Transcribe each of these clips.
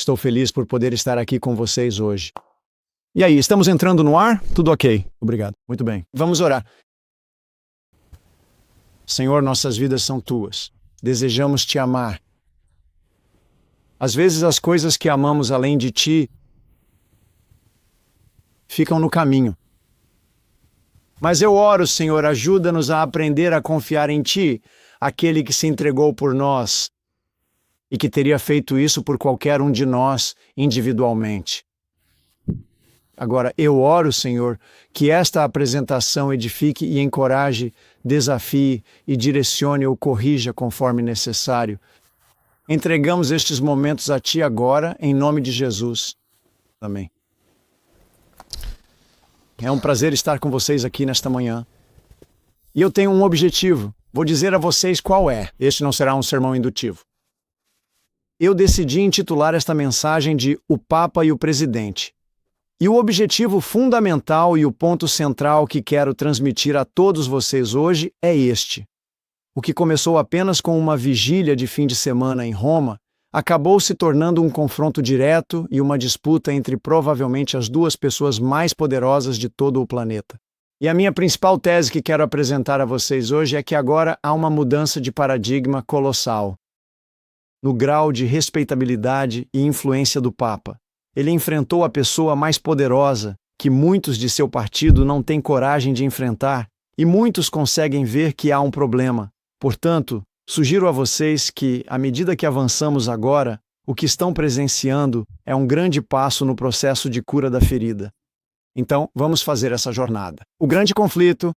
Estou feliz por poder estar aqui com vocês hoje. E aí, estamos entrando no ar? Tudo ok. Obrigado. Muito bem. Vamos orar. Senhor, nossas vidas são tuas. Desejamos te amar. Às vezes as coisas que amamos além de ti ficam no caminho. Mas eu oro, Senhor, ajuda-nos a aprender a confiar em ti, aquele que se entregou por nós e que teria feito isso por qualquer um de nós individualmente. Agora, eu oro, Senhor, que esta apresentação edifique e encoraje, desafie e direcione ou corrija conforme necessário. Entregamos estes momentos a Ti agora, em nome de Jesus. Amém. É um prazer estar com vocês aqui nesta manhã. E eu tenho um objetivo. Vou dizer a vocês qual é. Este não será um sermão indutivo. Eu decidi intitular esta mensagem de O Papa e o Presidente. E o objetivo fundamental e o ponto central que quero transmitir a todos vocês hoje é este. O que começou apenas com uma vigília de fim de semana em Roma, acabou se tornando um confronto direto e uma disputa entre provavelmente as duas pessoas mais poderosas de todo o planeta. E a minha principal tese que quero apresentar a vocês hoje é que agora há uma mudança de paradigma colossal no grau de respeitabilidade e influência do Papa. Ele enfrentou a pessoa mais poderosa, que muitos de seu partido não têm coragem de enfrentar, e muitos conseguem ver que há um problema. Portanto, sugiro a vocês que, à medida que avançamos agora, o que estão presenciando é um grande passo no processo de cura da ferida. Então, vamos fazer essa jornada. O grande conflito,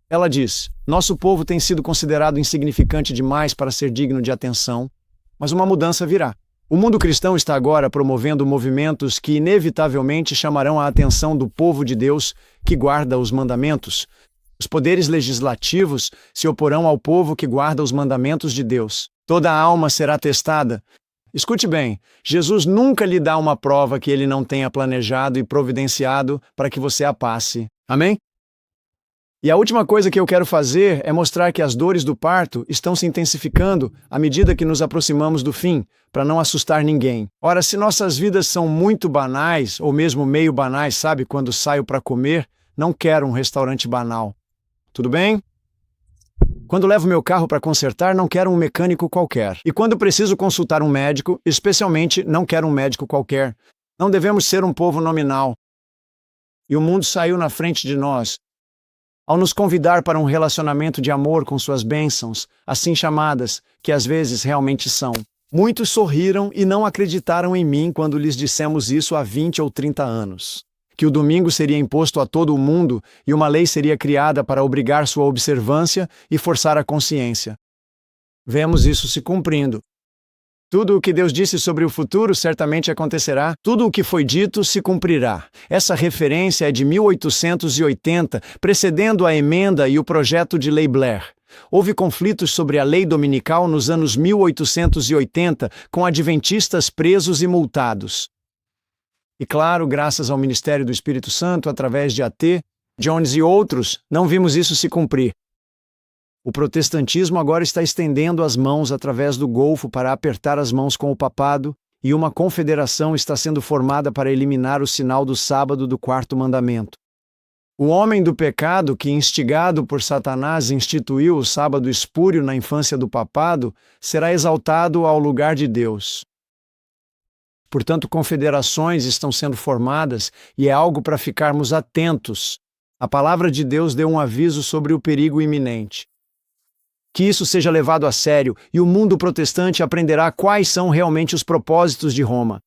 ela diz, nosso povo tem sido considerado insignificante demais para ser digno de atenção, mas uma mudança virá. O mundo cristão está agora promovendo movimentos que inevitavelmente chamarão a atenção do povo de Deus que guarda os mandamentos. Os poderes legislativos se oporão ao povo que guarda os mandamentos de Deus. Toda a alma será testada. Escute bem, Jesus nunca lhe dá uma prova que ele não tenha planejado e providenciado para que você a passe. Amém? E a última coisa que eu quero fazer é mostrar que as dores do parto estão se intensificando à medida que nos aproximamos do fim, para não assustar ninguém. Ora, se nossas vidas são muito banais, ou mesmo meio banais, sabe, quando saio para comer, não quero um restaurante banal. Tudo bem? Quando levo meu carro para consertar, não quero um mecânico qualquer. E quando preciso consultar um médico, especialmente não quero um médico qualquer. Não devemos ser um povo nominal. E o mundo saiu na frente de nós, ao nos convidar para um relacionamento de amor com suas bênçãos, assim chamadas, que às vezes realmente são. Muitos sorriram e não acreditaram em mim quando lhes dissemos isso há 20 ou 30 anos. Que o domingo seria imposto a todo o mundo e uma lei seria criada para obrigar sua observância e forçar a consciência. Vemos isso se cumprindo. Tudo o que Deus disse sobre o futuro certamente acontecerá. Tudo o que foi dito se cumprirá. Essa referência é de 1880, precedendo a emenda e o projeto de Lei Blair. Houve conflitos sobre a lei dominical nos anos 1880, com adventistas presos e multados. E claro, graças ao ministério do Espírito Santo, através de A.T. Jones e outros, não vimos isso se cumprir. O protestantismo agora está estendendo as mãos através do Golfo para apertar as mãos com o papado, e uma confederação está sendo formada para eliminar o sinal do sábado do quarto mandamento. O homem do pecado, que instigado por Satanás instituiu o sábado espúrio na infância do papado, será exaltado ao lugar de Deus. Portanto, confederações estão sendo formadas e é algo para ficarmos atentos. A palavra de Deus deu um aviso sobre o perigo iminente. Que isso seja levado a sério e o mundo protestante aprenderá quais são realmente os propósitos de Roma.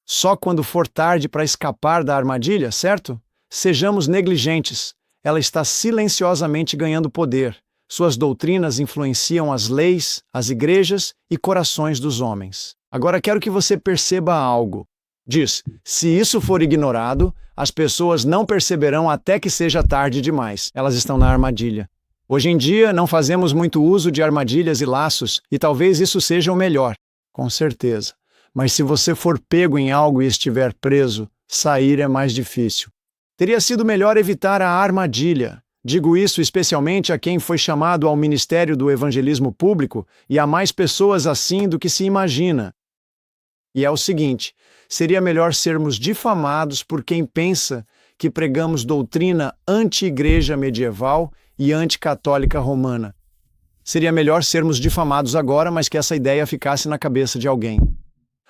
Só quando for tarde para escapar da armadilha, certo? Sejamos negligentes. Ela está silenciosamente ganhando poder. Suas doutrinas influenciam as leis, as igrejas e corações dos homens. Agora quero que você perceba algo. Diz, se isso for ignorado, as pessoas não perceberão até que seja tarde demais. Elas estão na armadilha. Hoje em dia, não fazemos muito uso de armadilhas e laços, e talvez isso seja o melhor, com certeza. Mas se você for pego em algo e estiver preso, sair é mais difícil. Teria sido melhor evitar a armadilha. Digo isso especialmente a quem foi chamado ao ministério do evangelismo público, e há mais pessoas assim do que se imagina. E é o seguinte: seria melhor sermos difamados por quem pensa que pregamos doutrina anti-igreja medieval e anticatólica romana. Seria melhor sermos difamados agora, mas que essa ideia ficasse na cabeça de alguém.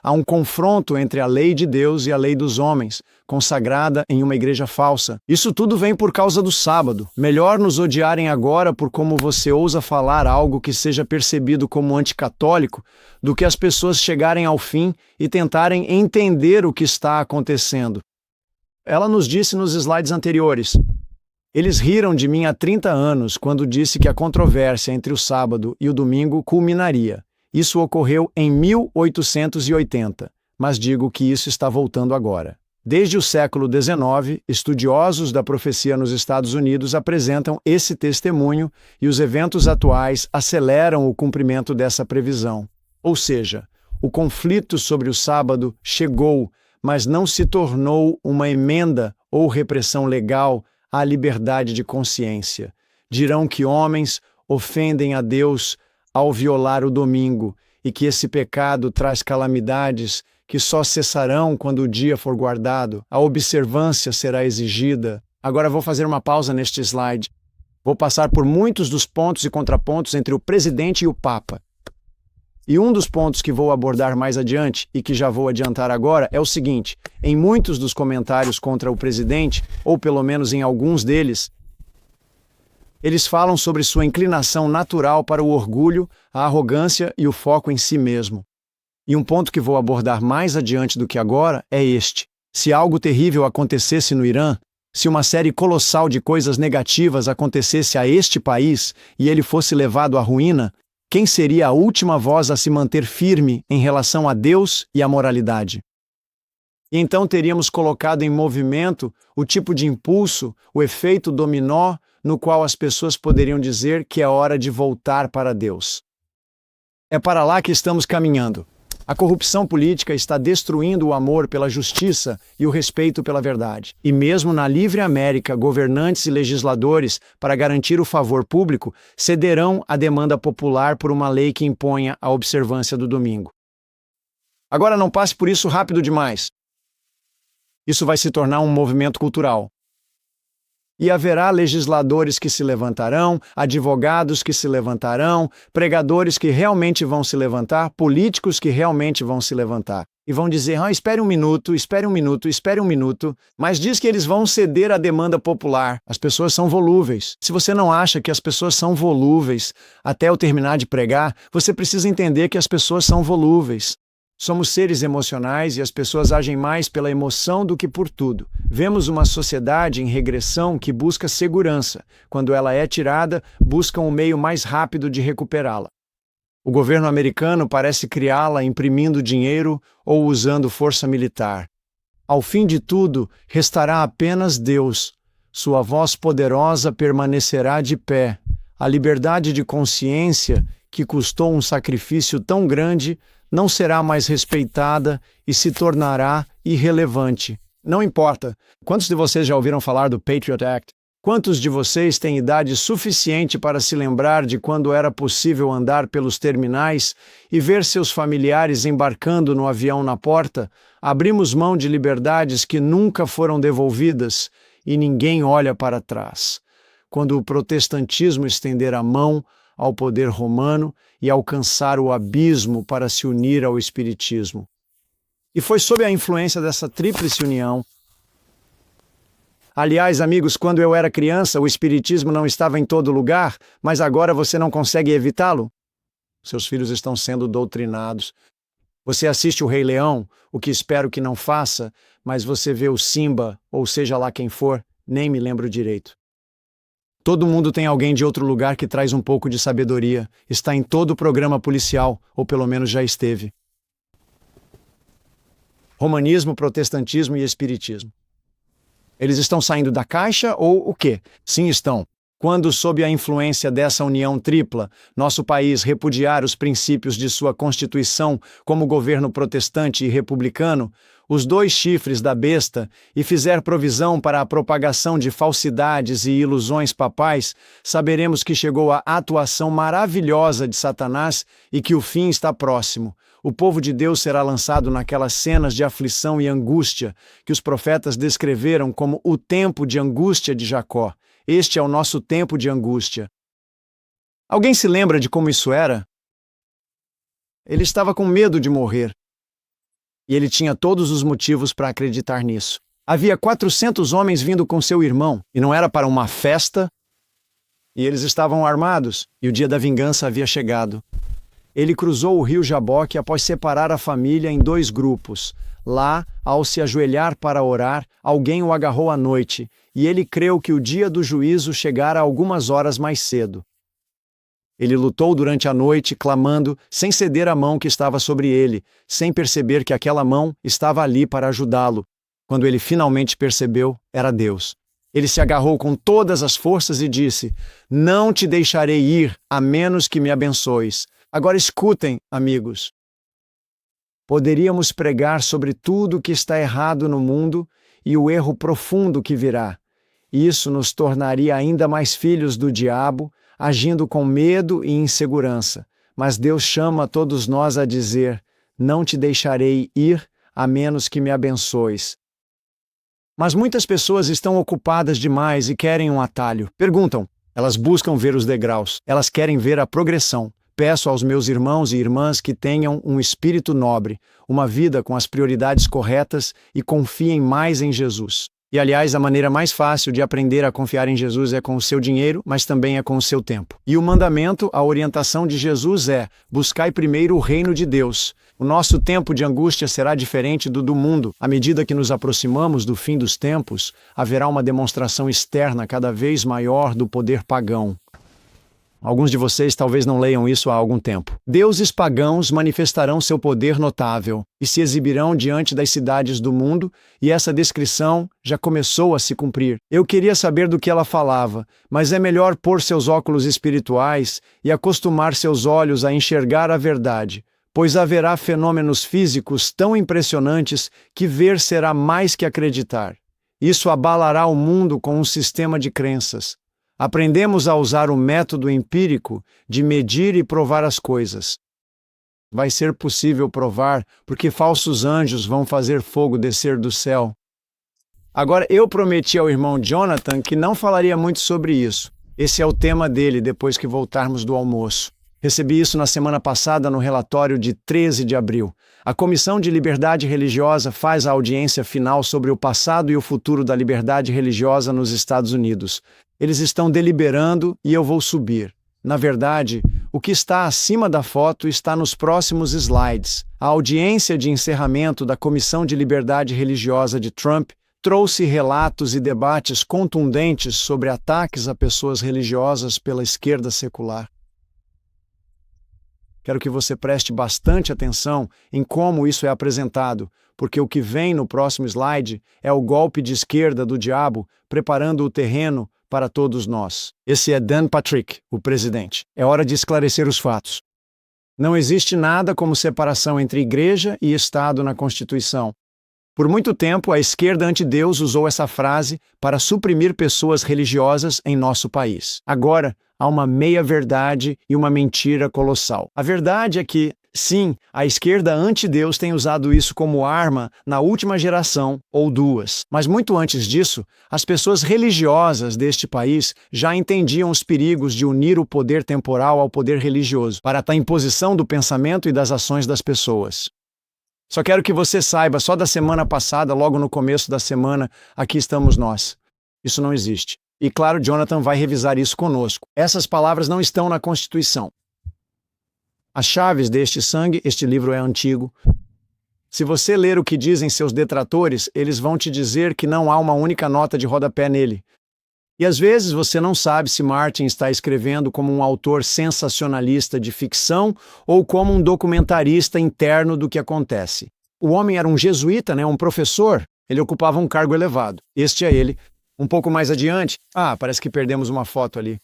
Há um confronto entre a lei de Deus e a lei dos homens, consagrada em uma igreja falsa. Isso tudo vem por causa do sábado. Melhor nos odiarem agora por como você ousa falar algo que seja percebido como anticatólico, do que as pessoas chegarem ao fim e tentarem entender o que está acontecendo. Ela nos disse nos slides anteriores. Eles riram de mim há 30 anos quando disse que a controvérsia entre o sábado e o domingo culminaria. Isso ocorreu em 1880, mas digo que isso está voltando agora. Desde o século XIX, estudiosos da profecia nos Estados Unidos apresentam esse testemunho e os eventos atuais aceleram o cumprimento dessa previsão. Ou seja, o conflito sobre o sábado chegou, mas não se tornou uma emenda ou repressão legal à liberdade de consciência. Dirão que homens ofendem a Deus ao violar o domingo, e que esse pecado traz calamidades que só cessarão quando o dia for guardado. A observância será exigida. Agora vou fazer uma pausa neste slide. Vou passar por muitos dos pontos e contrapontos entre o presidente e o Papa. E um dos pontos que vou abordar mais adiante, e que já vou adiantar agora, é o seguinte: em muitos dos comentários contra o presidente, ou pelo menos em alguns deles, eles falam sobre sua inclinação natural para o orgulho, a arrogância e o foco em si mesmo. E um ponto que vou abordar mais adiante do que agora é este: se algo terrível acontecesse no Irã, se uma série colossal de coisas negativas acontecesse a este país e ele fosse levado à ruína, quem seria a última voz a se manter firme em relação a Deus e à moralidade? E então teríamos colocado em movimento o tipo de impulso, o efeito dominó, no qual as pessoas poderiam dizer que é hora de voltar para Deus. É para lá que estamos caminhando. A corrupção política está destruindo o amor pela justiça e o respeito pela verdade. E mesmo na livre América, governantes e legisladores, para garantir o favor público, cederão à demanda popular por uma lei que imponha a observância do domingo. Agora não passe por isso rápido demais. Isso vai se tornar um movimento cultural. E haverá legisladores que se levantarão, advogados que se levantarão, pregadores que realmente vão se levantar, políticos que realmente vão se levantar. E vão dizer: espere um minuto, espere um minuto, espere um minuto. Mas diz que eles vão ceder à demanda popular. As pessoas são volúveis. Se você não acha que as pessoas são volúveis até eu terminar de pregar, você precisa entender que as pessoas são volúveis. Somos seres emocionais e as pessoas agem mais pela emoção do que por tudo. Vemos uma sociedade em regressão que busca segurança. Quando ela é tirada, buscam um meio mais rápido de recuperá-la. O governo americano parece criá-la imprimindo dinheiro ou usando força militar. Ao fim de tudo, restará apenas Deus. Sua voz poderosa permanecerá de pé. A liberdade de consciência, que custou um sacrifício tão grande, não será mais respeitada e se tornará irrelevante. Não importa. Quantos de vocês já ouviram falar do Patriot Act? Quantos de vocês têm idade suficiente para se lembrar de quando era possível andar pelos terminais e ver seus familiares embarcando no avião na porta? Abrimos mão de liberdades que nunca foram devolvidas e ninguém olha para trás. Quando o protestantismo estender a mão ao poder romano e alcançar o abismo para se unir ao espiritismo. E foi sob a influência dessa tríplice união. Aliás, amigos, quando eu era criança, o espiritismo não estava em todo lugar, mas agora você não consegue evitá-lo? Seus filhos estão sendo doutrinados. Você assiste o Rei Leão, o que espero que não faça, mas você vê o Simba, ou seja lá quem for, nem me lembro direito. Todo mundo tem alguém de outro lugar que traz um pouco de sabedoria. Está em todo o programa policial, ou pelo menos já esteve. Romanismo, protestantismo e espiritismo. Eles estão saindo da caixa ou o quê? Sim, estão. Quando, sob a influência dessa união tripla, nosso país repudiar os princípios de sua Constituição como governo protestante e republicano, os dois chifres da besta, e fizer provisão para a propagação de falsidades e ilusões papais, saberemos que chegou a atuação maravilhosa de Satanás e que o fim está próximo. O povo de Deus será lançado naquelas cenas de aflição e angústia que os profetas descreveram como o tempo de angústia de Jacó. Este é o nosso tempo de angústia. Alguém se lembra de como isso era? Ele estava com medo de morrer. E ele tinha todos os motivos para acreditar nisso. Havia 400 homens vindo com seu irmão, e não era para uma festa, e eles estavam armados, e o dia da vingança havia chegado. Ele cruzou o rio Jaboque após separar a família em 2 grupos. Lá, ao se ajoelhar para orar, alguém o agarrou à noite, e ele creu que o dia do juízo chegara algumas horas mais cedo. Ele lutou durante a noite, clamando, sem ceder a mão que estava sobre ele, sem perceber que aquela mão estava ali para ajudá-lo. Quando ele finalmente percebeu, era Deus. Ele se agarrou com todas as forças e disse: "Não te deixarei ir, a menos que me abençoes." Agora escutem, amigos. Poderíamos pregar sobre tudo o que está errado no mundo e o erro profundo que virá. Isso nos tornaria ainda mais filhos do diabo, agindo com medo e insegurança. Mas Deus chama todos nós a dizer: "Não te deixarei ir, a menos que me abençoes." Mas muitas pessoas estão ocupadas demais e querem um atalho. Perguntam, elas buscam ver os degraus, elas querem ver a progressão. Peço aos meus irmãos e irmãs que tenham um espírito nobre, uma vida com as prioridades corretas e confiem mais em Jesus. E, aliás, a maneira mais fácil de aprender a confiar em Jesus é com o seu dinheiro, mas também é com o seu tempo. E o mandamento, a orientação de Jesus é: buscai primeiro o reino de Deus. O nosso tempo de angústia será diferente do mundo. À medida que nos aproximamos do fim dos tempos, haverá uma demonstração externa cada vez maior do poder pagão. Alguns de vocês talvez não leiam isso há algum tempo. Deuses pagãos manifestarão seu poder notável e se exibirão diante das cidades do mundo, e essa descrição já começou a se cumprir. Eu queria saber do que ela falava, mas é melhor pôr seus óculos espirituais e acostumar seus olhos a enxergar a verdade, pois haverá fenômenos físicos tão impressionantes que ver será mais que acreditar. Isso abalará o mundo com um sistema de crenças. Aprendemos a usar o método empírico de medir e provar as coisas. Vai ser possível provar porque falsos anjos vão fazer fogo descer do céu. Agora, eu prometi ao irmão Jonathan que não falaria muito sobre isso. Esse é o tema dele depois que voltarmos do almoço. Recebi isso na semana passada no relatório de 13 de abril. A Comissão de Liberdade Religiosa faz a audiência final sobre o passado e o futuro da liberdade religiosa nos Estados Unidos. Eles estão deliberando e eu vou subir. Na verdade, o que está acima da foto está nos próximos slides. A audiência de encerramento da Comissão de Liberdade Religiosa de Trump trouxe relatos e debates contundentes sobre ataques a pessoas religiosas pela esquerda secular. Quero que você preste bastante atenção em como isso é apresentado, porque o que vem no próximo slide é o golpe de esquerda do diabo preparando o terreno para todos nós. Esse é Dan Patrick, o presidente. É hora de esclarecer os fatos. Não existe nada como separação entre igreja e Estado na Constituição. Por muito tempo, a esquerda anti-Deus usou essa frase para suprimir pessoas religiosas em nosso país. Agora, há uma meia-verdade e uma mentira colossal. A verdade é que, sim, a esquerda anti-Deus tem usado isso como arma na última geração ou 2. Mas muito antes disso, as pessoas religiosas deste país já entendiam os perigos de unir o poder temporal ao poder religioso, para a imposição do pensamento e das ações das pessoas. Só quero que você saiba, só da semana passada, logo no começo da semana, aqui estamos nós. Isso não existe. E claro, Jonathan vai revisar isso conosco. Essas palavras não estão na Constituição. As chaves deste sangue, este livro é antigo. Se você ler o que dizem seus detratores, eles vão te dizer que não há uma única nota de rodapé nele. E às vezes você não sabe se Martin está escrevendo como um autor sensacionalista de ficção ou como um documentarista interno do que acontece. O homem era um jesuíta, um professor. Ele ocupava um cargo elevado. Este é ele. Um pouco mais adiante. Parece que perdemos uma foto ali.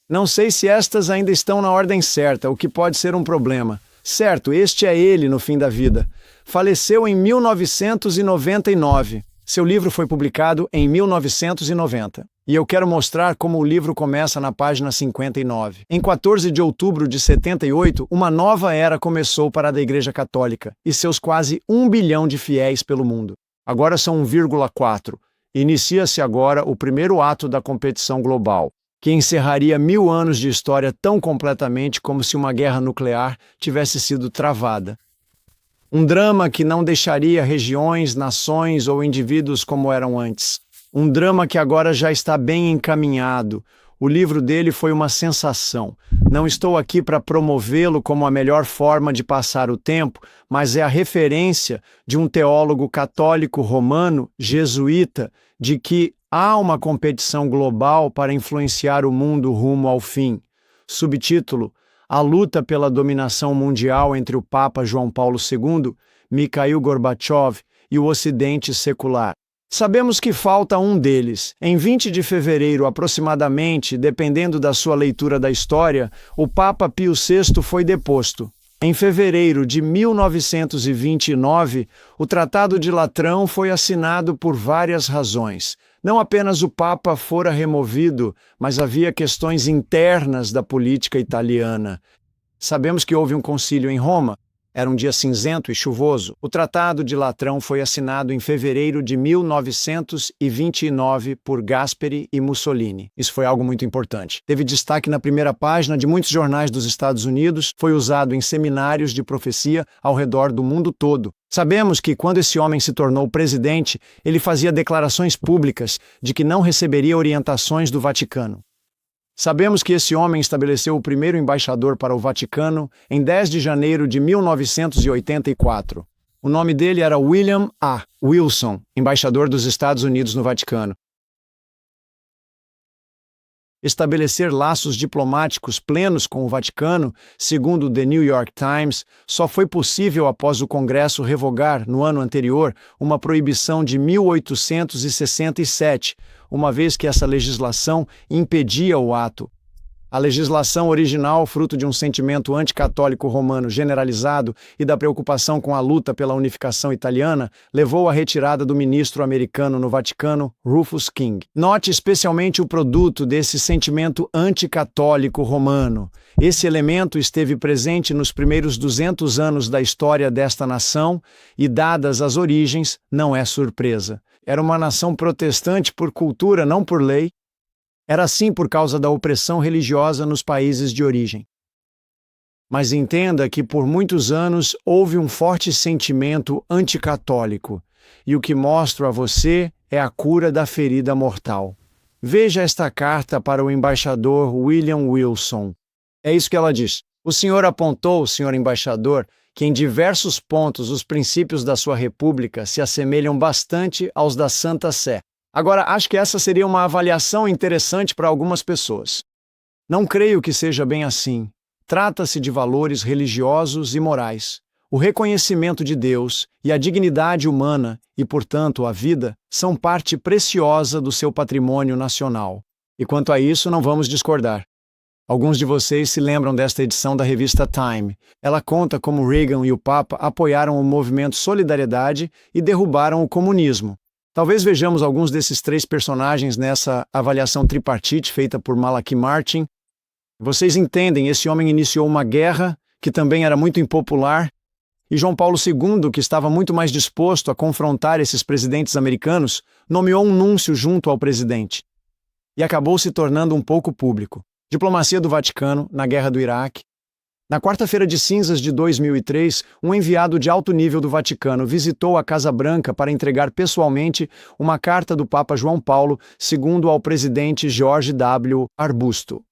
Não sei se estas ainda estão na ordem certa, o que pode ser um problema. Certo, este é ele no fim da vida. Faleceu em 1999. Seu livro foi publicado em 1990, e eu quero mostrar como o livro começa na página 59. Em 14 de outubro de 78, uma nova era começou para a Igreja Católica e seus quase 1 bilhão de fiéis pelo mundo. Agora são 1,4. Inicia-se agora o primeiro ato da competição global, que encerraria 1000 anos de história tão completamente como se uma guerra nuclear tivesse sido travada. Um drama que não deixaria regiões, nações ou indivíduos como eram antes. Um drama que agora já está bem encaminhado. O livro dele foi uma sensação. Não estou aqui para promovê-lo como a melhor forma de passar o tempo, mas é a referência de um teólogo católico romano, jesuíta, de que há uma competição global para influenciar o mundo rumo ao fim. Subtítulo: A luta pela dominação mundial entre o Papa João Paulo II, Mikhail Gorbachev e o Ocidente secular. Sabemos que falta um deles. Em 20 de fevereiro, aproximadamente, dependendo da sua leitura da história, o Papa Pio VI foi deposto. Em fevereiro de 1929, o Tratado de Latrão foi assinado por várias razões. Não apenas o Papa fora removido, mas havia questões internas da política italiana. Sabemos que houve um concílio em Roma. Era um dia cinzento e chuvoso. O Tratado de Latrão foi assinado em fevereiro de 1929 por Gasperi e Mussolini. Isso foi algo muito importante. Teve destaque na primeira página de muitos jornais dos Estados Unidos, foi usado em seminários de profecia ao redor do mundo todo. Sabemos que, quando esse homem se tornou presidente, ele fazia declarações públicas de que não receberia orientações do Vaticano. Sabemos que esse homem estabeleceu o primeiro embaixador para o Vaticano em 10 de janeiro de 1984. O nome dele era William A. Wilson, embaixador dos Estados Unidos no Vaticano. Estabelecer laços diplomáticos plenos com o Vaticano, segundo o The New York Times, só foi possível após o Congresso revogar, no ano anterior, uma proibição de 1867, uma vez que essa legislação impedia o ato. A legislação original, fruto de um sentimento anticatólico romano generalizado e da preocupação com a luta pela unificação italiana, levou à retirada do ministro americano no Vaticano, Rufus King. Note especialmente o produto desse sentimento anticatólico romano. Esse elemento esteve presente nos primeiros 200 anos da história desta nação e, dadas as origens, não é surpresa. Era uma nação protestante por cultura, não por lei. Era assim por causa da opressão religiosa nos países de origem. Mas entenda que por muitos anos houve um forte sentimento anticatólico, e o que mostro a você é a cura da ferida mortal. Veja esta carta para o embaixador William Wilson. É isso que ela diz. O senhor apontou, senhor embaixador, que em diversos pontos os princípios da sua república se assemelham bastante aos da Santa Sé. Agora, acho que essa seria uma avaliação interessante para algumas pessoas. Não creio que seja bem assim. Trata-se de valores religiosos e morais. O reconhecimento de Deus e a dignidade humana, e, portanto, a vida, são parte preciosa do seu patrimônio nacional. E quanto a isso, não vamos discordar. Alguns de vocês se lembram desta edição da revista Time. Ela conta como Reagan e o Papa apoiaram o movimento Solidariedade e derrubaram o comunismo. Talvez vejamos alguns desses três personagens nessa avaliação tripartite feita por Malachi Martin. Vocês entendem, esse homem iniciou uma guerra que também era muito impopular, e João Paulo II, que estava muito mais disposto a confrontar esses presidentes americanos, nomeou um núncio junto ao presidente. E acabou se tornando um pouco público. Diplomacia do Vaticano na Guerra do Iraque. Na quarta-feira de cinzas de 2003, um enviado de alto nível do Vaticano visitou a Casa Branca para entregar pessoalmente uma carta do Papa João Paulo II ao presidente George W. Arbusto.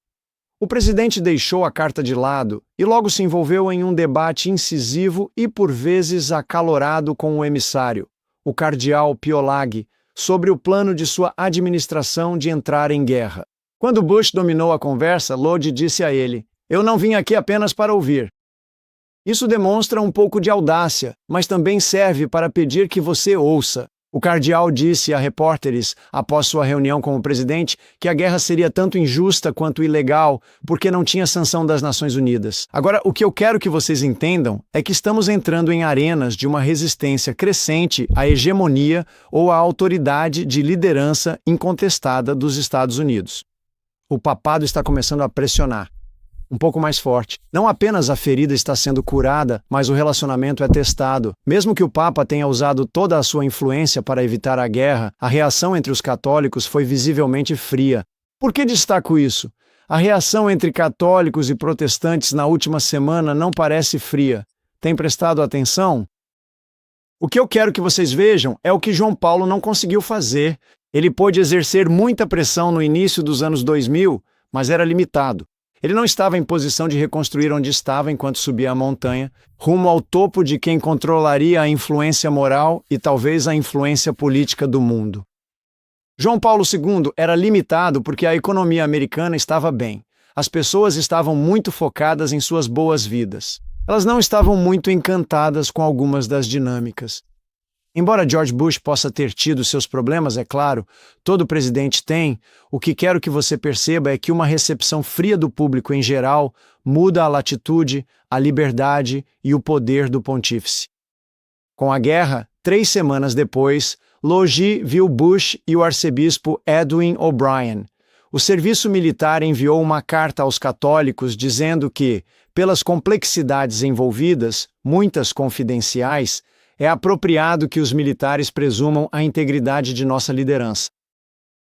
O presidente deixou a carta de lado e logo se envolveu em um debate incisivo e por vezes acalorado com o emissário, o cardeal Pio Laghi, sobre o plano de sua administração de entrar em guerra. Quando Bush dominou a conversa, Lodi disse a ele: "Eu não vim aqui apenas para ouvir." Isso demonstra um pouco de audácia, mas também serve para pedir que você ouça. O cardeal disse a repórteres, após sua reunião com o presidente, que a guerra seria tanto injusta quanto ilegal, porque não tinha sanção das Nações Unidas. Agora, o que eu quero que vocês entendam é que estamos entrando em arenas de uma resistência crescente à hegemonia ou à autoridade de liderança incontestada dos Estados Unidos. O papado está começando a pressionar um pouco mais forte. Não apenas a ferida está sendo curada, mas o relacionamento é testado. Mesmo que o Papa tenha usado toda a sua influência para evitar a guerra, a reação entre os católicos foi visivelmente fria. Por que destaco isso? A reação entre católicos e protestantes na última semana não parece fria. Tem prestado atenção? O que eu quero que vocês vejam é o que João Paulo não conseguiu fazer. Ele pôde exercer muita pressão no início dos anos 2000, mas era limitado. Ele não estava em posição de reconstruir onde estava enquanto subia a montanha, rumo ao topo de quem controlaria a influência moral e talvez a influência política do mundo. João Paulo II era limitado porque a economia americana estava bem. As pessoas estavam muito focadas em suas boas vidas. Elas não estavam muito encantadas com algumas das dinâmicas. Embora George Bush possa ter tido seus problemas, é claro, todo presidente tem, o que quero que você perceba é que uma recepção fria do público em geral muda a latitude, a liberdade e o poder do pontífice. Com a guerra, 3 semanas depois, Logi viu Bush e o arcebispo Edwin O'Brien. O serviço militar enviou uma carta aos católicos dizendo que, pelas complexidades envolvidas, muitas confidenciais, é apropriado que os militares presumam a integridade de nossa liderança.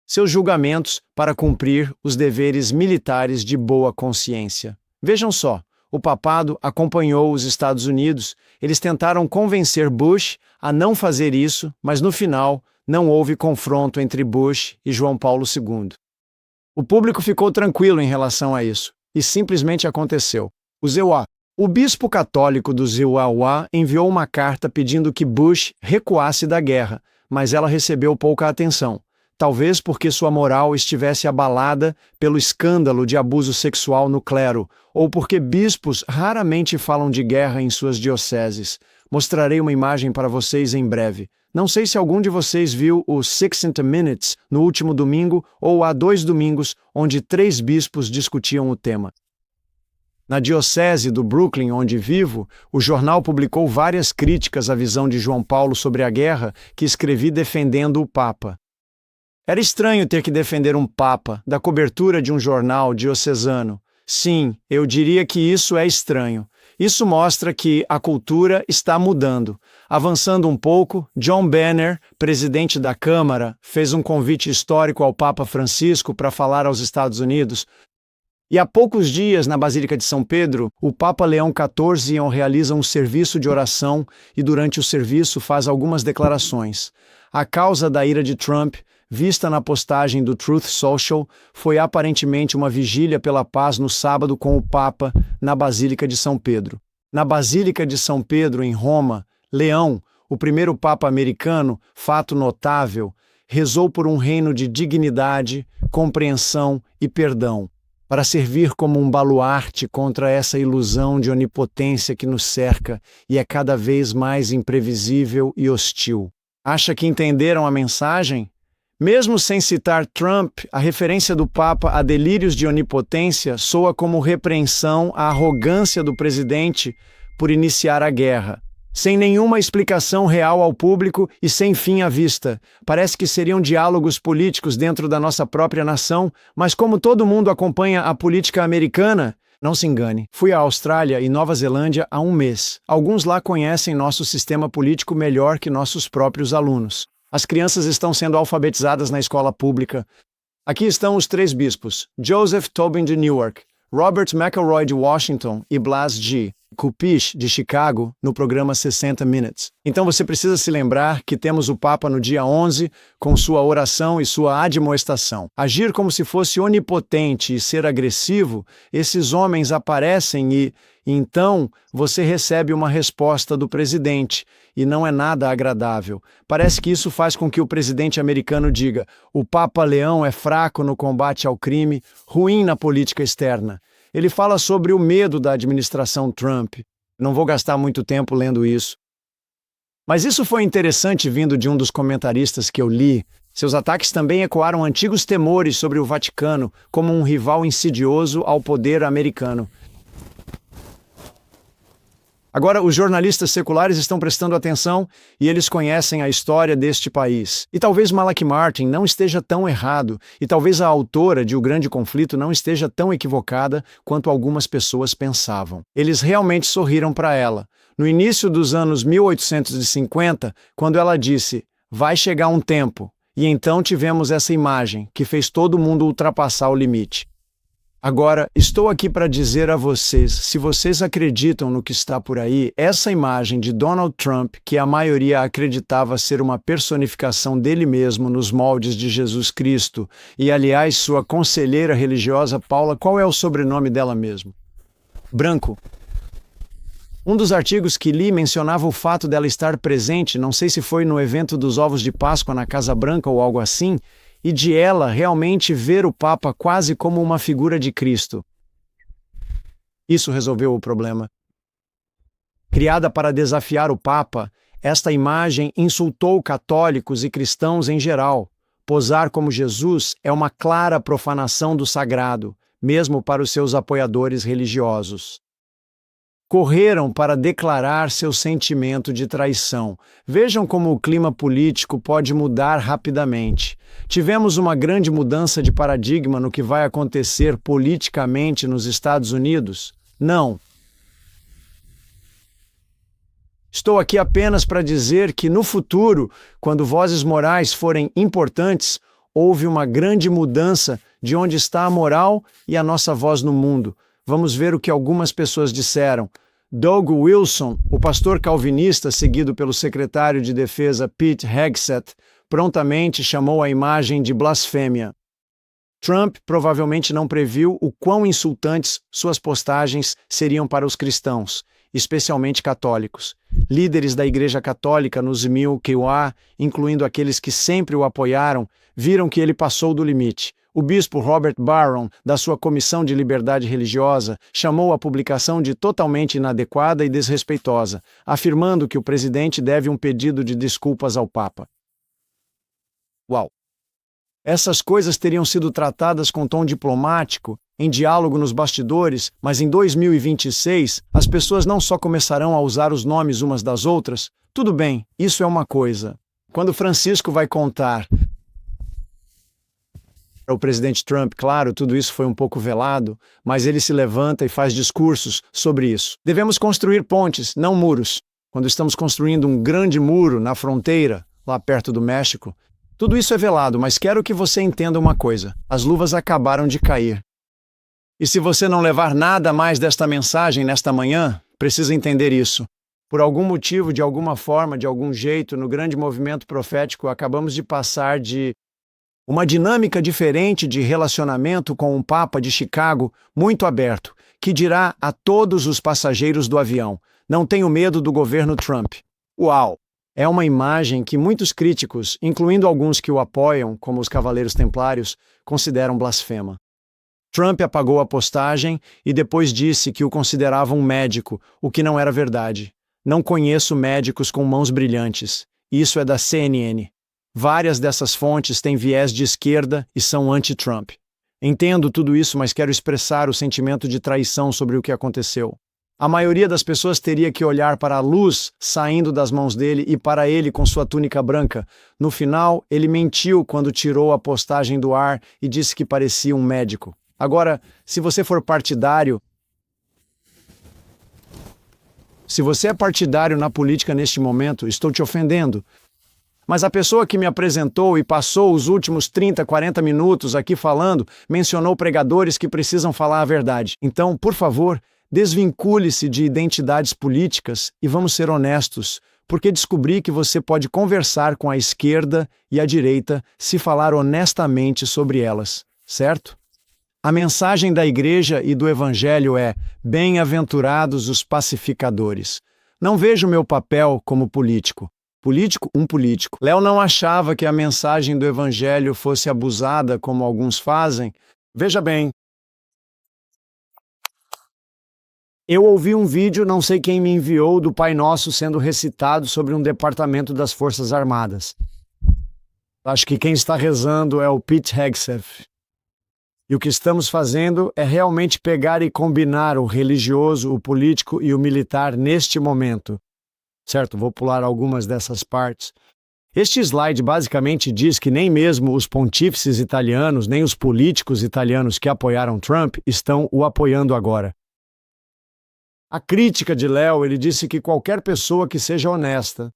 Seus julgamentos para cumprir os deveres militares de boa consciência. Vejam só, o papado acompanhou os Estados Unidos, eles tentaram convencer Bush a não fazer isso, mas no final não houve confronto entre Bush e João Paulo II. O público ficou tranquilo em relação a isso, e simplesmente aconteceu. O bispo católico do Zimbábue enviou uma carta pedindo que Bush recuasse da guerra, mas ela recebeu pouca atenção, talvez porque sua moral estivesse abalada pelo escândalo de abuso sexual no clero, ou porque bispos raramente falam de guerra em suas dioceses. Mostrarei uma imagem para vocês em breve. Não sei se algum de vocês viu o 60 Minutes no último domingo ou há 2 domingos, onde 3 bispos discutiam o tema. Na diocese do Brooklyn, onde vivo, o jornal publicou várias críticas à visão de João Paulo sobre a guerra que escrevi defendendo o Papa. Era estranho ter que defender um Papa da cobertura de um jornal diocesano. Sim, eu diria que isso é estranho. Isso mostra que a cultura está mudando. Avançando um pouco, John Boehner, presidente da Câmara, fez um convite histórico ao Papa Francisco para falar aos Estados Unidos. E há poucos dias, na Basílica de São Pedro, o Papa Leão XIV realiza um serviço de oração e durante o serviço faz algumas declarações. A causa da ira de Trump, vista na postagem do Truth Social, foi aparentemente uma vigília pela paz no sábado com o Papa na Basílica de São Pedro. Na Basílica de São Pedro, em Roma, Leão, o primeiro Papa americano, fato notável, rezou por um reino de dignidade, compreensão e perdão, para servir como um baluarte contra essa ilusão de onipotência que nos cerca e é cada vez mais imprevisível e hostil. Acha que entenderam a mensagem? Mesmo sem citar Trump, a referência do Papa a delírios de onipotência soa como repreensão à arrogância do presidente por iniciar a guerra. Sem nenhuma explicação real ao público e sem fim à vista. Parece que seriam diálogos políticos dentro da nossa própria nação, mas como todo mundo acompanha a política americana, não se engane. Fui à Austrália e Nova Zelândia há um mês. Alguns lá conhecem nosso sistema político melhor que nossos próprios alunos. As crianças estão sendo alfabetizadas na escola pública. Aqui estão os 3 bispos, Joseph Tobin de Newark, Robert McElroy de Washington e Blas G. Kupish, de Chicago, no programa 60 Minutes. Então você precisa se lembrar que temos o Papa no dia 11, com sua oração e sua admoestação. Agir como se fosse onipotente e ser agressivo, esses homens aparecem e, então, você recebe uma resposta do presidente, e não é nada agradável. Parece que isso faz com que o presidente americano diga: o Papa Leão é fraco no combate ao crime, ruim na política externa. Ele fala sobre o medo da administração Trump. Não vou gastar muito tempo lendo isso. Mas isso foi interessante vindo de um dos comentaristas que eu li. Seus ataques também ecoaram antigos temores sobre o Vaticano como um rival insidioso ao poder americano. Agora, os jornalistas seculares estão prestando atenção e eles conhecem a história deste país. E talvez Malachi Martin não esteja tão errado, e talvez a autora de O Grande Conflito não esteja tão equivocada quanto algumas pessoas pensavam. Eles realmente sorriram para ela. No início dos anos 1850, quando ela disse, vai chegar um tempo, e então tivemos essa imagem que fez todo mundo ultrapassar o limite. Agora, estou aqui para dizer a vocês, se vocês acreditam no que está por aí, essa imagem de Donald Trump, que a maioria acreditava ser uma personificação dele mesmo nos moldes de Jesus Cristo, e aliás sua conselheira religiosa Paula, qual é o sobrenome dela mesmo? Branco. Um dos artigos que li mencionava o fato dela estar presente, não sei se foi no evento dos ovos de Páscoa na Casa Branca ou algo assim, e de ela realmente ver o Papa quase como uma figura de Cristo. Isso resolveu o problema. Criada para desafiar o Papa, esta imagem insultou católicos e cristãos em geral. Posar como Jesus é uma clara profanação do sagrado, mesmo para os seus apoiadores religiosos. Correram para declarar seu sentimento de traição. Vejam como o clima político pode mudar rapidamente. Tivemos uma grande mudança de paradigma no que vai acontecer politicamente nos Estados Unidos? Não. Estou aqui apenas para dizer que no futuro, quando vozes morais forem importantes, houve uma grande mudança de onde está a moral e a nossa voz no mundo. Vamos ver o que algumas pessoas disseram. Doug Wilson, o pastor calvinista seguido pelo secretário de defesa Pete Hegseth, prontamente chamou a imagem de blasfêmia. Trump provavelmente não previu o quão insultantes suas postagens seriam para os cristãos, especialmente católicos. Líderes da Igreja Católica nos Milwaukee, incluindo aqueles que sempre o apoiaram, viram que ele passou do limite. O bispo Robert Barron, da sua Comissão de Liberdade Religiosa, chamou a publicação de totalmente inadequada e desrespeitosa, afirmando que o presidente deve um pedido de desculpas ao Papa. Uau! Essas coisas teriam sido tratadas com tom diplomático, em diálogo nos bastidores, mas em 2026, as pessoas não só começarão a usar os nomes umas das outras. Tudo bem, isso é uma coisa. Quando Francisco vai contar o presidente Trump, claro, tudo isso foi um pouco velado, mas ele se levanta e faz discursos sobre isso. Devemos construir pontes, não muros. Quando estamos construindo um grande muro na fronteira, lá perto do México, tudo isso é velado, mas quero que você entenda uma coisa. As luvas acabaram de cair. E se você não levar nada mais desta mensagem nesta manhã, precisa entender isso. Por algum motivo, de alguma forma, de algum jeito, no grande movimento profético, acabamos de passar de uma dinâmica diferente de relacionamento com um Papa de Chicago muito aberto, que dirá a todos os passageiros do avião, não tenho medo do governo Trump. Uau! É uma imagem que muitos críticos, incluindo alguns que o apoiam, como os Cavaleiros Templários, consideram blasfema. Trump apagou a postagem e depois disse que o considerava um médico, o que não era verdade. Não conheço médicos com mãos brilhantes. Isso é da CNN. Várias dessas fontes têm viés de esquerda e são anti-Trump. Entendo tudo isso, mas quero expressar o sentimento de traição sobre o que aconteceu. A maioria das pessoas teria que olhar para a luz saindo das mãos dele e para ele com sua túnica branca. No final, ele mentiu quando tirou a postagem do ar e disse que parecia um médico. Agora, se você for partidário, se você é partidário na política neste momento, estou te ofendendo. Mas a pessoa que me apresentou e passou os últimos 30, 40 minutos aqui falando, mencionou pregadores que precisam falar a verdade. Então, por favor, desvincule-se de identidades políticas e vamos ser honestos, porque descobri que você pode conversar com a esquerda e a direita se falar honestamente sobre elas, certo? A mensagem da igreja e do evangelho é: bem-aventurados os pacificadores. Não vejo meu papel como político. Um político. Léo não achava que a mensagem do evangelho fosse abusada como alguns fazem. Veja bem, Eu ouvi um vídeo, não sei quem me enviou, do Pai Nosso sendo recitado sobre um departamento das Forças Armadas. Acho que quem está rezando é o Pete Hegseth. E o que estamos fazendo é realmente pegar e combinar o religioso, o político e o militar neste momento. Certo, vou pular algumas dessas partes. Este slide basicamente diz que nem mesmo os pontífices italianos, nem os políticos italianos que apoiaram Trump estão o apoiando agora. A crítica de Léo, ele disse que qualquer pessoa que seja honesta.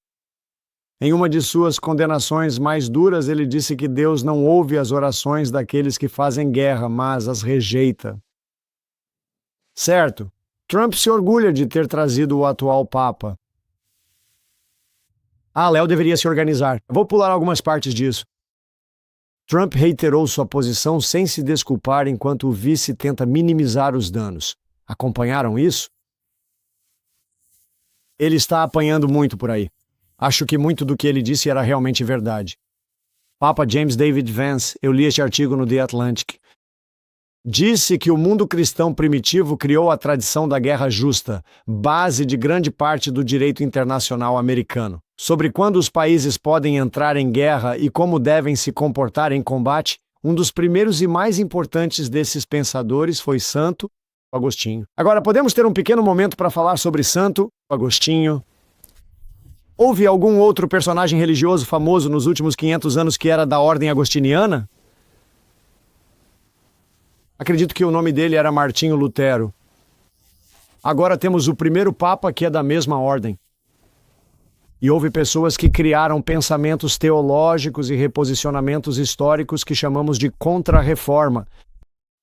Em uma de suas condenações mais duras, ele disse que Deus não ouve as orações daqueles que fazem guerra, mas as rejeita. Certo, Trump se orgulha de ter trazido o atual Papa. Léo deveria se organizar. Vou pular algumas partes disso. Trump reiterou sua posição sem se desculpar enquanto o vice tenta minimizar os danos. Acompanharam isso? Ele está apanhando muito por aí. Acho que muito do que ele disse era realmente verdade. Papa James David Vance, eu li este artigo no The Atlantic, disse que o mundo cristão primitivo criou a tradição da guerra justa, base de grande parte do direito internacional americano. Sobre quando os países podem entrar em guerra e como devem se comportar em combate, um dos primeiros e mais importantes desses pensadores foi Santo Agostinho. Agora, podemos ter um pequeno momento para falar sobre Santo Agostinho? Houve algum outro personagem religioso famoso nos últimos 500 anos que era da ordem agostiniana? Acredito que o nome dele era Martinho Lutero. Agora temos o primeiro Papa que é da mesma ordem. E houve pessoas que criaram pensamentos teológicos e reposicionamentos históricos que chamamos de contra-reforma.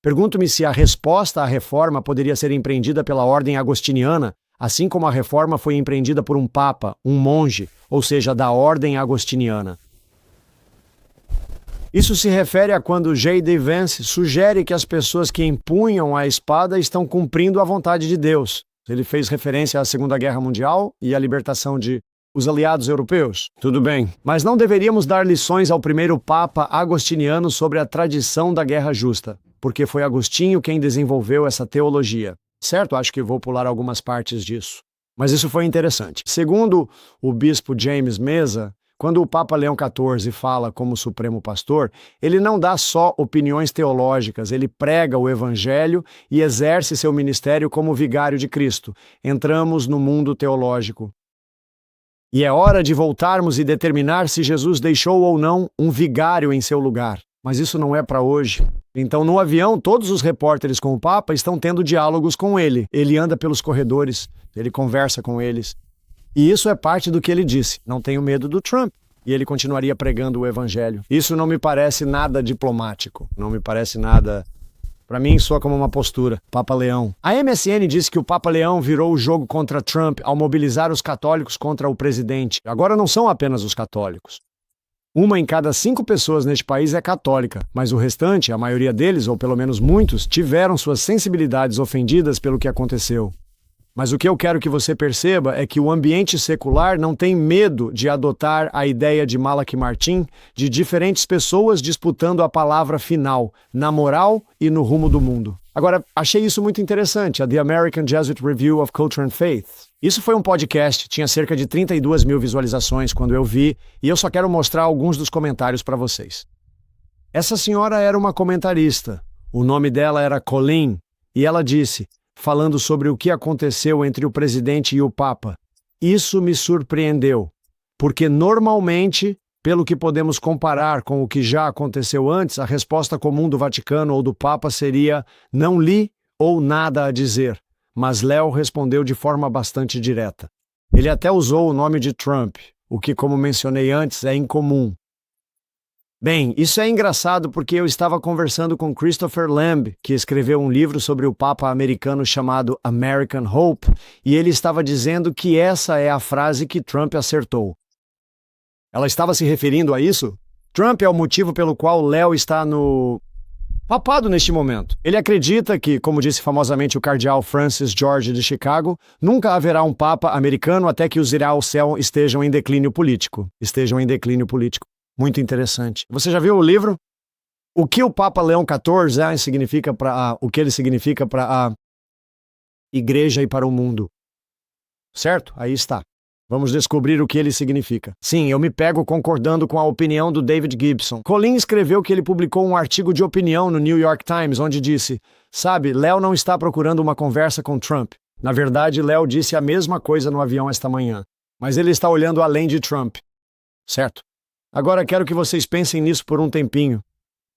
Pergunto-me se a resposta à reforma poderia ser empreendida pela ordem agostiniana, assim como a reforma foi empreendida por um papa, um monge, ou seja, da ordem agostiniana. Isso se refere a quando J.D. Vance sugere que as pessoas que empunham a espada estão cumprindo a vontade de Deus. Ele fez referência à Segunda Guerra Mundial e à libertação de os aliados europeus. Tudo bem, mas não deveríamos dar lições ao primeiro papa agostiniano sobre a tradição da guerra justa, porque foi Agostinho quem desenvolveu essa teologia. Certo, acho que vou pular algumas partes disso. Mas isso foi interessante. Segundo o bispo James Meza, quando o Papa Leão XIV fala como Supremo Pastor, ele não dá só opiniões teológicas, ele prega o Evangelho e exerce seu ministério como vigário de Cristo. Entramos no mundo teológico. E é hora de voltarmos e determinar se Jesus deixou ou não um vigário em seu lugar. Mas isso não é para hoje. Então, no avião, todos os repórteres com o Papa estão tendo diálogos com ele. Ele anda pelos corredores, ele conversa com eles. E isso é parte do que ele disse. Não tenho medo do Trump. E ele continuaria pregando o Evangelho. Isso não me parece nada diplomático. Não me parece nada... Para mim, soa como uma postura. Papa Leão. A MSN disse que o Papa Leão virou o jogo contra Trump ao mobilizar os católicos contra o presidente. Agora não são apenas os católicos. 1 em cada 5 pessoas neste país é católica, mas o restante, a maioria deles, ou pelo menos muitos, tiveram suas sensibilidades ofendidas pelo que aconteceu. Mas o que eu quero que você perceba é que o ambiente secular não tem medo de adotar a ideia de Malachi Martin de diferentes pessoas disputando a palavra final, na moral e no rumo do mundo. Agora, achei isso muito interessante, a The American Jesuit Review of Culture and Faith. Isso foi um podcast, tinha cerca de 32 mil visualizações quando eu vi, e eu só quero mostrar alguns dos comentários para vocês. Essa senhora era uma comentarista, o nome dela era Colleen, e ela disse, falando sobre o que aconteceu entre o presidente e o Papa, isso me surpreendeu, porque normalmente, pelo que podemos comparar com o que já aconteceu antes, a resposta comum do Vaticano ou do Papa seria não li ou nada a dizer. Mas Léo respondeu de forma bastante direta. Ele até usou o nome de Trump, o que, como mencionei antes, é incomum. Bem, isso é engraçado porque eu estava conversando com Christopher Lamb, que escreveu um livro sobre o Papa americano chamado American Hope, e ele estava dizendo que essa é a frase que Trump acertou. Ela estava se referindo a isso? Trump é o motivo pelo qual Léo está no... papado neste momento. Ele acredita que, como disse famosamente o cardeal Francis George de Chicago, nunca haverá um papa americano até que os irá ao céu estejam em declínio político. Muito interessante. Você já viu o livro? O que o Papa Leão XIV significa para o que ele significa para igreja e para o mundo. Certo? Aí está. Vamos descobrir o que ele significa. Sim, eu me pego concordando com a opinião do David Gibson. Colin escreveu que ele publicou um artigo de opinião no New York Times, onde disse: sabe, Léo não está procurando uma conversa com Trump. Na verdade, Léo disse a mesma coisa no avião esta manhã. Mas ele está olhando além de Trump. Certo? Agora quero que vocês pensem nisso por um tempinho.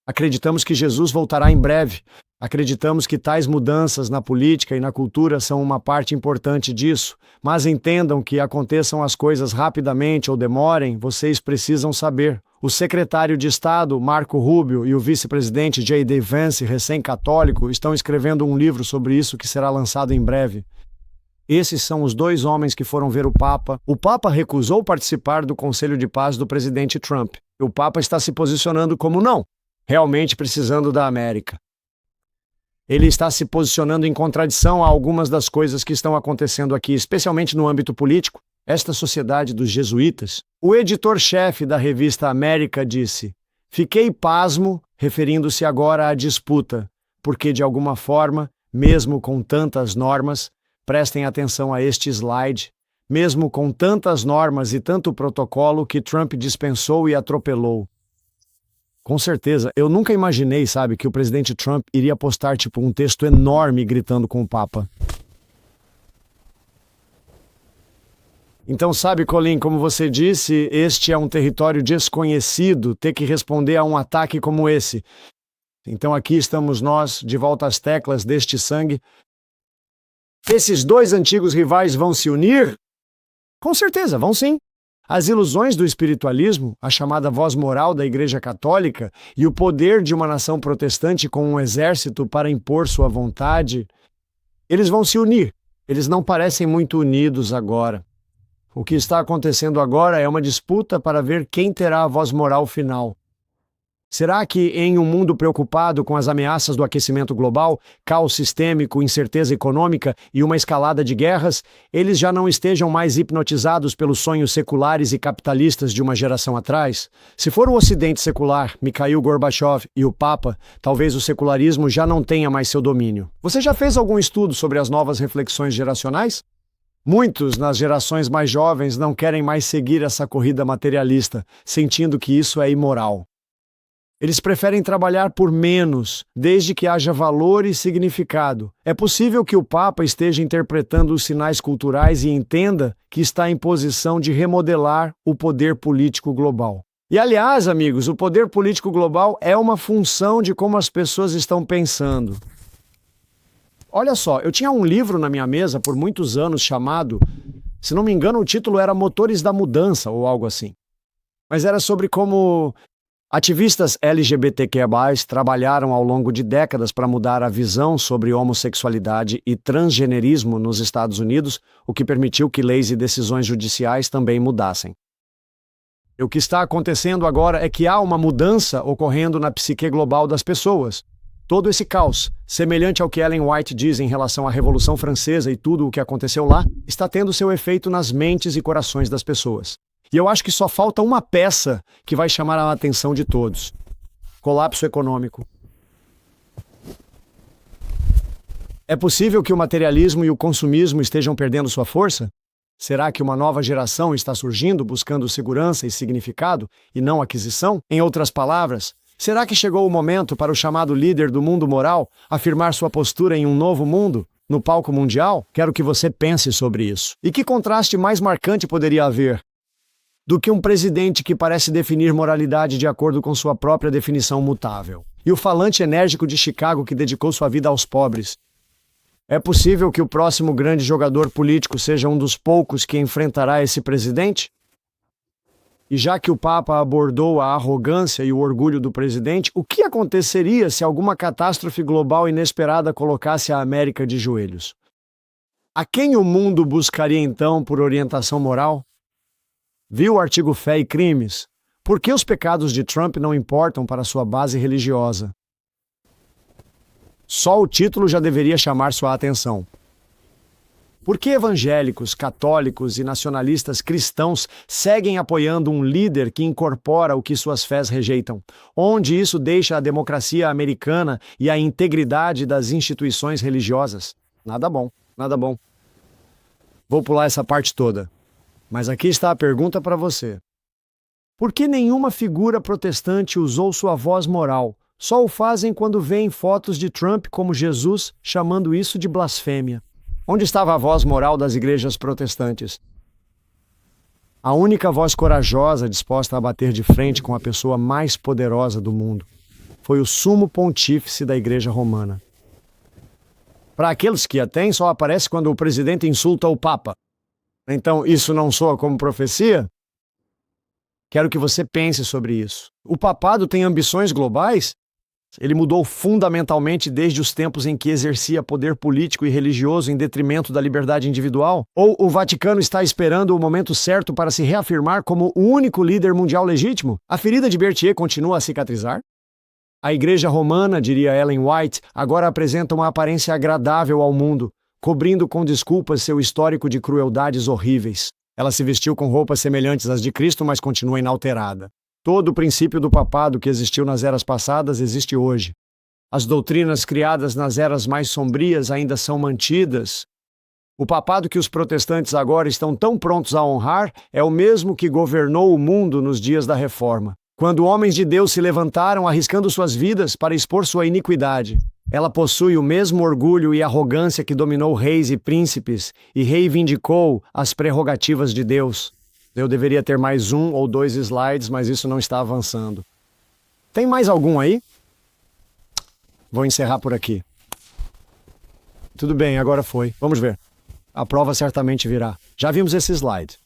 Acreditamos que Jesus voltará em breve. Acreditamos que tais mudanças na política e na cultura são uma parte importante disso, mas entendam que aconteçam as coisas rapidamente ou demorem, vocês precisam saber. O secretário de Estado, Marco Rubio, e o vice-presidente J.D. Vance, recém-católico, estão escrevendo um livro sobre isso que será lançado em breve. Esses são os dois homens que foram ver o Papa. O Papa recusou participar do Conselho de Paz do presidente Trump. O Papa está se posicionando como não, realmente precisando da América. Ele está se posicionando em contradição a algumas das coisas que estão acontecendo aqui, especialmente no âmbito político. Esta sociedade dos jesuítas. O editor-chefe da revista América disse: fiquei pasmo, referindo-se agora à disputa, porque de alguma forma, mesmo com tantas normas, prestem atenção a este slide, mesmo com tantas normas e tanto protocolo que Trump dispensou e atropelou. Com certeza, eu nunca imaginei, sabe, que o presidente Trump iria postar tipo um texto enorme gritando com o Papa. Então, sabe, Colin, como você disse, este é um território desconhecido, ter que responder a um ataque como esse. Então aqui estamos nós, de volta às teclas deste sangue. Esses dois antigos rivais vão se unir? Com certeza, vão sim. As ilusões do espiritualismo, a chamada voz moral da Igreja Católica e o poder de uma nação protestante com um exército para impor sua vontade, eles vão se unir. Eles não parecem muito unidos agora. O que está acontecendo agora é uma disputa para ver quem terá a voz moral final. Será que, em um mundo preocupado com as ameaças do aquecimento global, caos sistêmico, incerteza econômica e uma escalada de guerras, eles já não estejam mais hipnotizados pelos sonhos seculares e capitalistas de uma geração atrás? Se for o Ocidente secular, Mikhail Gorbachev e o Papa, talvez o secularismo já não tenha mais seu domínio. Você já fez algum estudo sobre as novas reflexões geracionais? Muitos, nas gerações mais jovens, não querem mais seguir essa corrida materialista, sentindo que isso é imoral. Eles preferem trabalhar por menos, desde que haja valor e significado. É possível que o Papa esteja interpretando os sinais culturais e entenda que está em posição de remodelar o poder político global. E, aliás, amigos, o poder político global é uma função de como as pessoas estão pensando. Olha só, eu tinha um livro na minha mesa por muitos anos chamado, se não me engano, o título era Motores da Mudança ou algo assim. Mas era sobre como ativistas LGBTQ+ trabalharam ao longo de décadas para mudar a visão sobre homossexualidade e transgenerismo nos Estados Unidos, o que permitiu que leis e decisões judiciais também mudassem. E o que está acontecendo agora é que há uma mudança ocorrendo na psique global das pessoas. Todo esse caos, semelhante ao que Ellen White diz em relação à Revolução Francesa e tudo o que aconteceu lá, está tendo seu efeito nas mentes e corações das pessoas. E eu acho que só falta uma peça que vai chamar a atenção de todos. Colapso econômico. É possível que o materialismo e o consumismo estejam perdendo sua força? Será que uma nova geração está surgindo buscando segurança e significado e não aquisição? Em outras palavras, será que chegou o momento para o chamado líder do mundo moral afirmar sua postura em um novo mundo, no palco mundial? Quero que você pense sobre isso. E que contraste mais marcante poderia haver do que um presidente que parece definir moralidade de acordo com sua própria definição mutável? E o falante enérgico de Chicago que dedicou sua vida aos pobres? É possível que o próximo grande jogador político seja um dos poucos que enfrentará esse presidente? E já que o Papa abordou a arrogância e o orgulho do presidente, o que aconteceria se alguma catástrofe global inesperada colocasse a América de joelhos? A quem o mundo buscaria então por orientação moral? Viu o artigo Fé e Crimes? Por que os pecados de Trump não importam para sua base religiosa? Só o título já deveria chamar sua atenção. Por que evangélicos, católicos e nacionalistas cristãos seguem apoiando um líder que incorpora o que suas fés rejeitam? Onde isso deixa a democracia americana e a integridade das instituições religiosas? Nada bom. Nada bom. Vou pular essa parte toda. Mas aqui está a pergunta para você. Por que nenhuma figura protestante usou sua voz moral? Só o fazem quando veem fotos de Trump como Jesus, chamando isso de blasfêmia. Onde estava a voz moral das igrejas protestantes? A única voz corajosa disposta a bater de frente com a pessoa mais poderosa do mundo foi o sumo pontífice da Igreja Romana. Para aqueles que a têm, só aparece quando o presidente insulta o Papa. Então, isso não soa como profecia? Quero que você pense sobre isso. O papado tem ambições globais? Ele mudou fundamentalmente desde os tempos em que exercia poder político e religioso em detrimento da liberdade individual? Ou o Vaticano está esperando o momento certo para se reafirmar como o único líder mundial legítimo? A ferida de Berthier continua a cicatrizar? A Igreja Romana, diria Ellen White, agora apresenta uma aparência agradável ao mundo, cobrindo com desculpas seu histórico de crueldades horríveis. Ela se vestiu com roupas semelhantes às de Cristo, mas continua inalterada. Todo o princípio do papado que existiu nas eras passadas existe hoje. As doutrinas criadas nas eras mais sombrias ainda são mantidas. O papado que os protestantes agora estão tão prontos a honrar é o mesmo que governou o mundo nos dias da Reforma, quando homens de Deus se levantaram arriscando suas vidas para expor sua iniquidade. Ela possui o mesmo orgulho e arrogância que dominou reis e príncipes e reivindicou as prerrogativas de Deus. Eu deveria ter mais 1 ou 2 slides, mas isso não está avançando. Tem mais algum aí? Vou encerrar por aqui. Tudo bem, agora foi. Vamos ver. A prova certamente virá. Já vimos esse slide.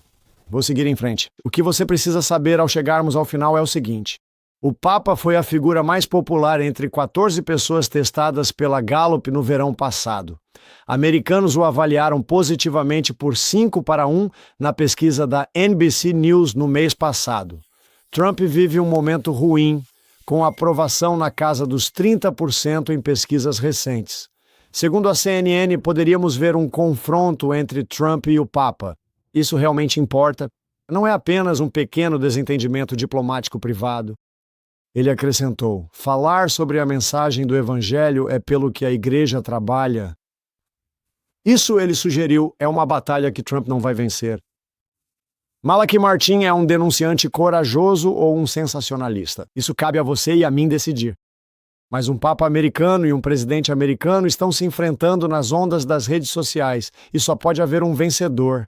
Vou seguir em frente. O que você precisa saber ao chegarmos ao final é o seguinte. O Papa foi a figura mais popular entre 14 pessoas testadas pela Gallup no verão passado. Americanos o avaliaram positivamente por 5-1 na pesquisa da NBC News no mês passado. Trump vive um momento ruim, com aprovação na casa dos 30% em pesquisas recentes. Segundo a CNN, poderíamos ver um confronto entre Trump e o Papa. Isso realmente importa. Não é apenas um pequeno desentendimento diplomático privado. Ele acrescentou: falar sobre a mensagem do Evangelho é pelo que a igreja trabalha. Isso, ele sugeriu, é uma batalha que Trump não vai vencer. Malachi Martin é um denunciante corajoso ou um sensacionalista. Isso cabe a você e a mim decidir. Mas um papa americano e um presidente americano estão se enfrentando nas ondas das redes sociais e só pode haver um vencedor.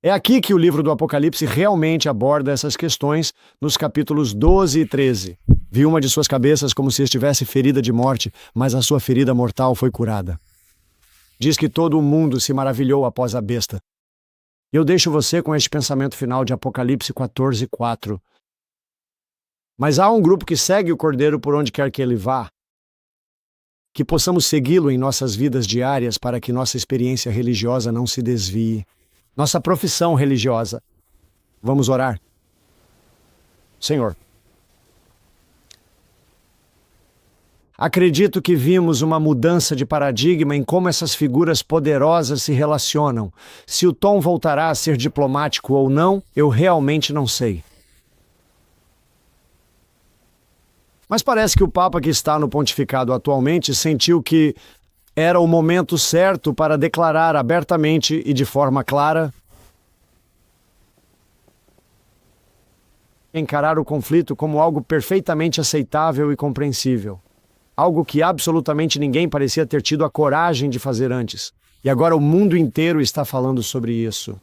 É aqui que o livro do Apocalipse realmente aborda essas questões nos capítulos 12 e 13. Vi uma de suas cabeças como se estivesse ferida de morte, mas a sua ferida mortal foi curada. Diz que todo o mundo se maravilhou após a besta. Eu deixo você com este pensamento final de Apocalipse 14:4. Mas há um grupo que segue o Cordeiro por onde quer que ele vá. Que possamos segui-lo em nossas vidas diárias para que nossa experiência religiosa não se desvie. Nossa profissão religiosa. Vamos orar. Senhor, acredito que vimos uma mudança de paradigma em como essas figuras poderosas se relacionam. Se o tom voltará a ser diplomático ou não, eu realmente não sei. Mas parece que o Papa que está no pontificado atualmente sentiu que era o momento certo para declarar abertamente e de forma clara encarar o conflito como algo perfeitamente aceitável e compreensível. Algo que absolutamente ninguém parecia ter tido a coragem de fazer antes. E agora o mundo inteiro está falando sobre isso.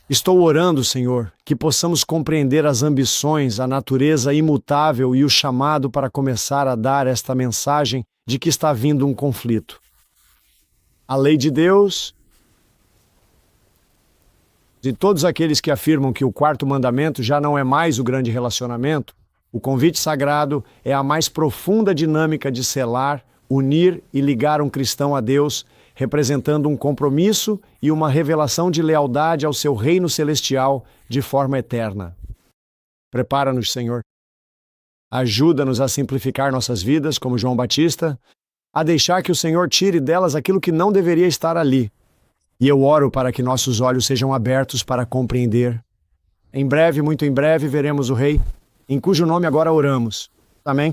Estou orando, Senhor, que possamos compreender as ambições, a natureza imutável e o chamado para começar a dar esta mensagem de que está vindo um conflito. A lei de Deus, de todos aqueles que afirmam que o quarto mandamento já não é mais o grande relacionamento, o convite sagrado é a mais profunda dinâmica de selar, unir e ligar um cristão a Deus, representando um compromisso e uma revelação de lealdade ao seu reino celestial de forma eterna. Prepara-nos, Senhor. Ajuda-nos a simplificar nossas vidas, como João Batista, a deixar que o Senhor tire delas aquilo que não deveria estar ali. E eu oro para que nossos olhos sejam abertos para compreender. Em breve, muito em breve, veremos o Rei, em cujo nome agora oramos. Amém?